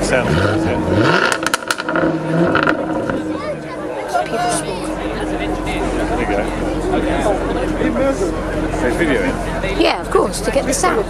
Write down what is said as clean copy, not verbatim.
sound is it? There you go. There's video in. Yeah, of course, to get the sound.